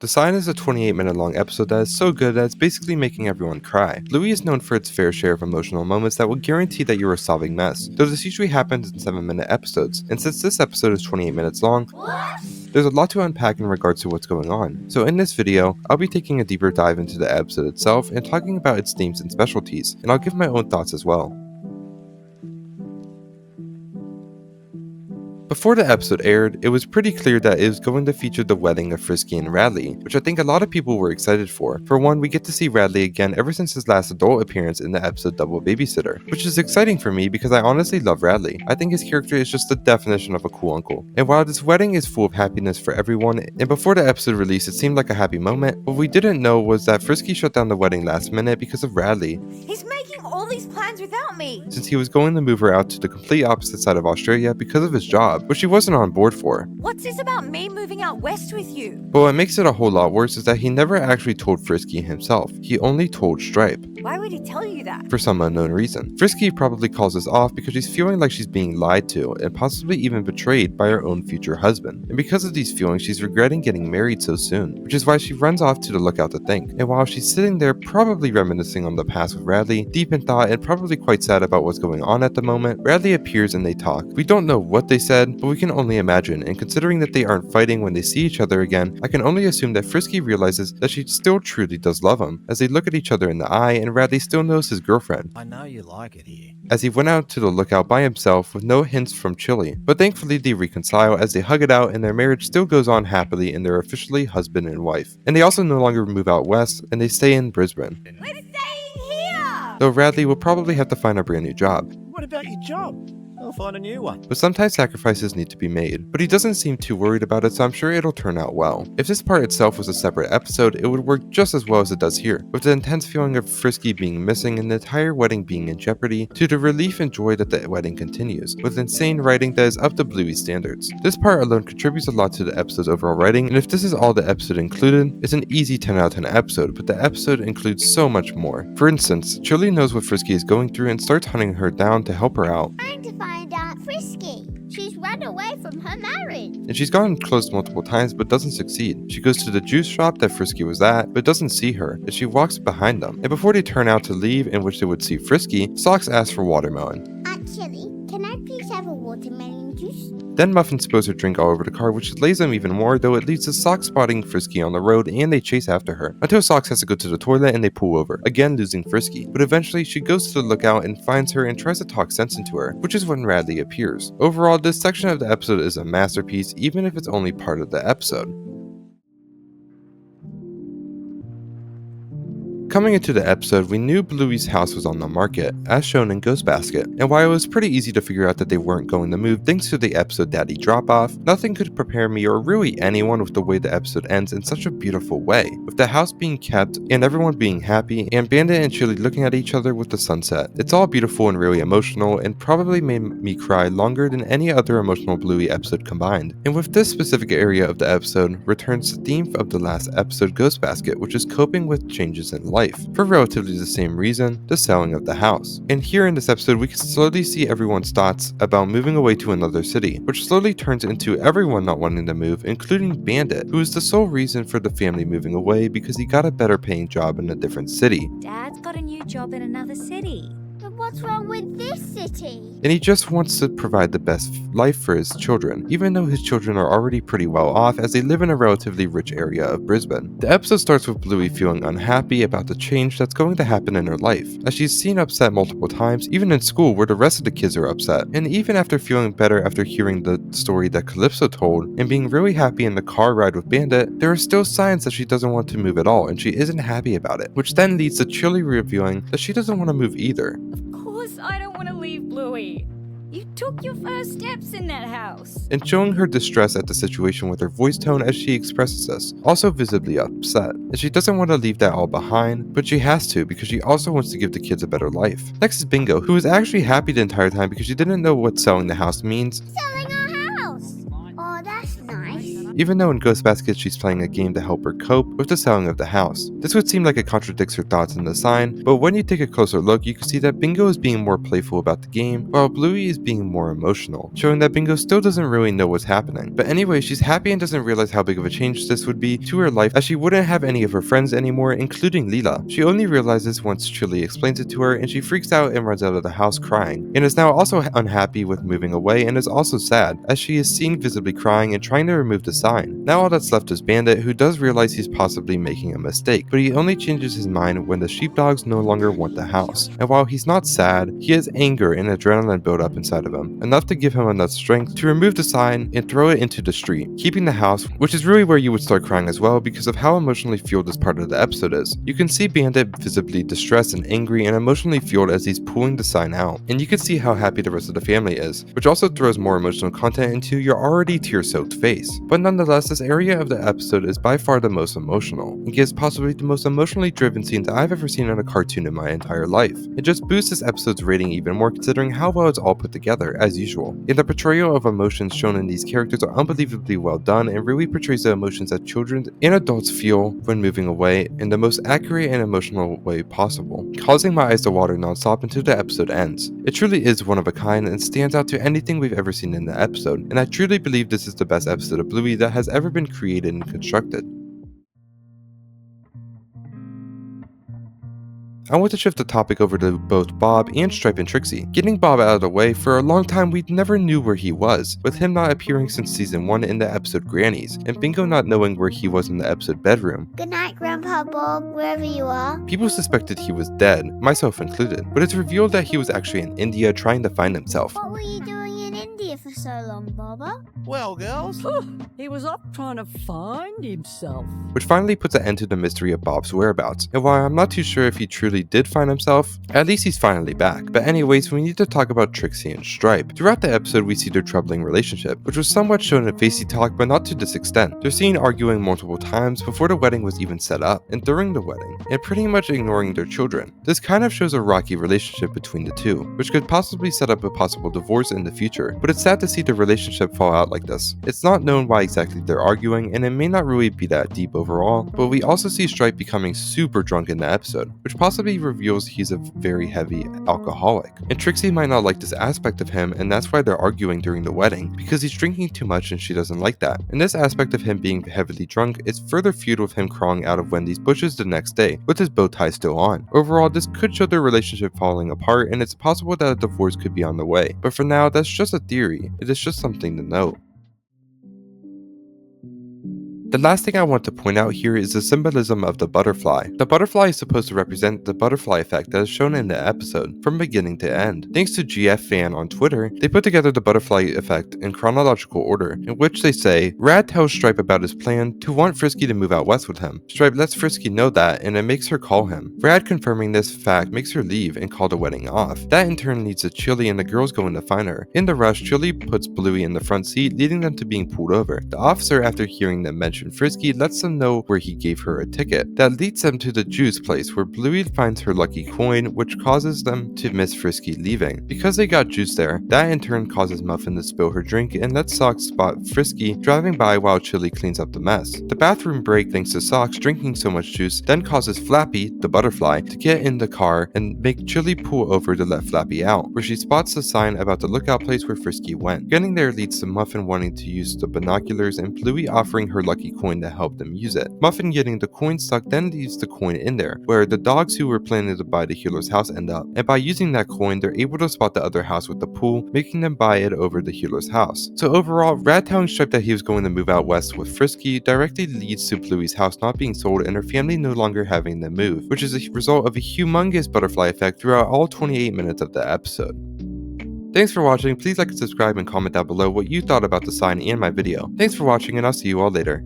The Sign is a 28-minute long episode that is so good that it's basically making everyone cry. Bluey is known for its fair share of emotional moments that will guarantee that you're a sobbing mess, though this usually happens in 7-minute episodes, and since this episode is 28 minutes long, there's a lot to unpack in regards to what's going on. So in this video, I'll be taking a deeper dive into the episode itself and talking about its themes and specialties, and I'll give my own thoughts as well. Before the episode aired, it was pretty clear that it was going to feature the wedding of Frisky and Radley, which I think a lot of people were excited for. For one, we get to see Radley again ever since his last adult appearance in the episode Double Babysitter, which is exciting for me because I honestly love Radley. I think his character is just the definition of a cool uncle. And while this wedding is full of happiness for everyone, and before the episode release it seemed like a happy moment, what we didn't know was that Frisky shut down the wedding last minute because of Radley. He's making all these plans without me! Since he was going to move her out to the complete opposite side of Australia because of his job, which she wasn't on board for. What's this about me moving out west with you? But what makes it a whole lot worse is that he never actually told Frisky himself. He only told Stripe. Why would he tell you that? For some unknown reason. Frisky probably calls this off because she's feeling like she's being lied to and possibly even betrayed by her own future husband. And because of these feelings, she's regretting getting married so soon, which is why she runs off to the lookout to think. And while she's sitting there probably reminiscing on the past with Radley, deep in thought and probably quite sad about what's going on at the moment, Radley appears and they talk. We don't know what they said, but we can only imagine, and considering that they aren't fighting when they see each other again, I can only assume that Frisky realizes that she still truly does love him, as they look at each other in the eye and Radley still knows his girlfriend. I know you like it here. As he went out to the lookout by himself with no hints from Chilli, but thankfully they reconcile as they hug it out and their marriage still goes on happily and they're officially husband and wife. And they also no longer move out west and they stay in Brisbane. We're staying here! Though Radley will probably have to find a brand new job. What about your job? I'll find a new one. But sometimes sacrifices need to be made, but he doesn't seem too worried about it, so I'm sure it'll turn out well. If this part itself was a separate episode, it would work just as well as it does here, with the intense feeling of Frisky being missing and the entire wedding being in jeopardy, to the relief and joy that the wedding continues, with insane writing that is up to Bluey standards. This part alone contributes a lot to the episode's overall writing, and if this is all the episode included, it's an easy 10 out of 10 episode, but the episode includes so much more. For instance, Chilli knows what Frisky is going through and starts hunting her down to help her out. Trying to find out Frisky. She's run away from her marriage. And she's gotten close multiple times but doesn't succeed. She goes to the juice shop that Frisky was at but doesn't see her, and she walks behind them. And before they turn out to leave, in which they would see Frisky, Socks asks for watermelon. Actually, can I please have a watermelon juice? Then Muffin spills her drink all over the car, which delays them even more, though it leads to Socks spotting Frisky on the road and they chase after her, until Socks has to go to the toilet and they pull over, again losing Frisky. But eventually she goes to the lookout and finds her and tries to talk sense into her, which is when Radley appears. Overall, this section of the episode is a masterpiece, even if it's only part of the episode. Coming into the episode, we knew Bluey's house was on the market, as shown in Ghost Basket, and while it was pretty easy to figure out that they weren't going to move thanks to the episode Daddy Drop-Off, nothing could prepare me or really anyone with the way the episode ends in such a beautiful way, with the house being kept and everyone being happy, and Bandit and Chilli looking at each other with the sunset. It's all beautiful and really emotional, and probably made me cry longer than any other emotional Bluey episode combined. And with this specific area of the episode, returns the theme of the last episode Ghost Basket, which is coping with changes in life. For relatively the same reason, the selling of the house. And here in this episode, we can slowly see everyone's thoughts about moving away to another city, which slowly turns into everyone not wanting to move, including Bandit, who is the sole reason for the family moving away because he got a better paying job in a different city. Dad's got a new job in another city. But what's wrong with this city? And he just wants to provide the best life for his children, even though his children are already pretty well off as they live in a relatively rich area of Brisbane. The episode starts with Bluey feeling unhappy about the change that's going to happen in her life, as she's seen upset multiple times, even in school where the rest of the kids are upset. And even after feeling better after hearing the story that Calypso told, and being really happy in the car ride with Bandit, there are still signs that she doesn't want to move at all, and she isn't happy about it, which then leads to Chilli revealing that she doesn't want to move either. Of course I don't want to leave Bluey. You took your first steps in that house. And showing her distress at the situation with her voice tone as she expresses this, also visibly upset. And she doesn't want to leave that all behind, but she has to because she also wants to give the kids a better life. Next is Bingo, who is actually happy the entire time because she didn't know what selling the house means. Selling our house. Oh, that's nice. even though in Ghost Basket she's playing a game to help her cope with the selling of the house. This would seem like it contradicts her thoughts in the sign, but when you take a closer look, you can see that Bingo is being more playful about the game, while Bluey is being more emotional, showing that Bingo still doesn't really know what's happening. But anyway, she's happy and doesn't realize how big of a change this would be to her life, as she wouldn't have any of her friends anymore, including Leela. She only realizes once Chilli explains it to her, and she freaks out and runs out of the house crying, and is now also unhappy with moving away, and is also sad, as she is seen visibly crying and trying to remove the sign. Now all that's left is Bandit, who does realize he's possibly making a mistake, but he only changes his mind when the sheepdogs no longer want the house. And while he's not sad, he has anger and adrenaline build up inside of him, enough to give him enough strength to remove the sign and throw it into the street, keeping the house, which is really where you would start crying as well because of how emotionally fueled this part of the episode is. You can see Bandit visibly distressed and angry and emotionally fueled as he's pulling the sign out, and you can see how happy the rest of the family is, which also throws more emotional content into your already tear-soaked face. But nonetheless, this area of the episode is by far the most emotional, and gives possibly the most emotionally driven scene that I've ever seen in a cartoon in my entire life. It just boosts this episode's rating even more considering how well it's all put together, as usual. And the portrayal of emotions shown in these characters are unbelievably well done and really portrays the emotions that children and adults feel when moving away in the most accurate and emotional way possible, causing my eyes to water non-stop until the episode ends. It truly is one of a kind and stands out to anything we've ever seen in the episode, and I truly believe this is the best episode of Bluey that has ever been created and constructed. I want to shift the topic over to both Bob and Stripe and Trixie. Getting Bob out of the way, for a long time we never knew where he was, with him not appearing since season 1 in the episode Grannies, and Bingo not knowing where he was in the episode Bedroom. Good night, Grandpa Bob, wherever you are. People suspected he was dead, myself included, but it's revealed that he was actually in India trying to find himself. What were you doing in India for so long, Bobba? Well, girls, He was up trying to find himself. Which finally puts an end to the mystery of Bob's whereabouts. And while I'm not too sure if he truly did find himself, at least he's finally back. But anyways, we need to talk about Trixie and Stripe. Throughout the episode, we see their troubling relationship, which was somewhat shown in Facey Talk, but not to this extent. They're seen arguing multiple times before the wedding was even set up, and during the wedding, and pretty much ignoring their children. This kind of shows a rocky relationship between the two, which could possibly set up a possible divorce in the future, but it's sad to see the relationship fall out like this. It's not known why exactly they're arguing, and it may not really be that deep overall, but we also see Stripe becoming super drunk in the episode, which possibly reveals he's a very heavy alcoholic. And Trixie might not like this aspect of him, and that's why they're arguing during the wedding, because he's drinking too much and she doesn't like that. And this aspect of him being heavily drunk is further fueled with him crawling out of Wendy's bushes the next day, with his bow tie still on. Overall, this could show their relationship falling apart, and it's possible that a divorce could be on the way. But for now, that's just a theory. It is just something to note. The last thing I want to point out here is the symbolism of the butterfly. The butterfly is supposed to represent the butterfly effect that is shown in the episode, from beginning to end. Thanks to GF Fan on Twitter, they put together the butterfly effect in chronological order, in which they say, Rad tells Stripe about his plan to want Frisky to move out west with him. Stripe lets Frisky know that, and it makes her call him. Rad confirming this fact makes her leave and call the wedding off. That in turn leads to Chilli and the girls going to find her. In the rush, Chilli puts Bluey in the front seat, leading them to being pulled over. The officer, after hearing them mention Frisky, lets them know where he gave her a ticket. That leads them to the juice place where Bluey finds her lucky coin, which causes them to miss Frisky leaving. Because they got juice there, that in turn causes Muffin to spill her drink and lets Socks spot Frisky driving by while Chilli cleans up the mess. The bathroom break thanks to Socks drinking so much juice then causes Flappy, the butterfly, to get in the car and make Chilli pull over to let Flappy out, where she spots the sign about the lookout place where Frisky went. Getting there leads to Muffin wanting to use the binoculars and Bluey offering her lucky coin to help them use it. Muffin getting the coin stuck then leaves the coin in there, where the dogs who were planning to buy the healer's house end up, and by using that coin they're able to spot the other house with the pool, making them buy it over the healer's house. So overall, Rad telling Stripe that he was going to move out west with Frisky directly leads to Bluey's house not being sold and her family no longer having to move, which is a result of a humongous butterfly effect throughout all 28 minutes of the episode. Thanks for watching. Please like and subscribe and comment down below what you thought about the sign and my video. Thanks for watching, and I'll see you all later.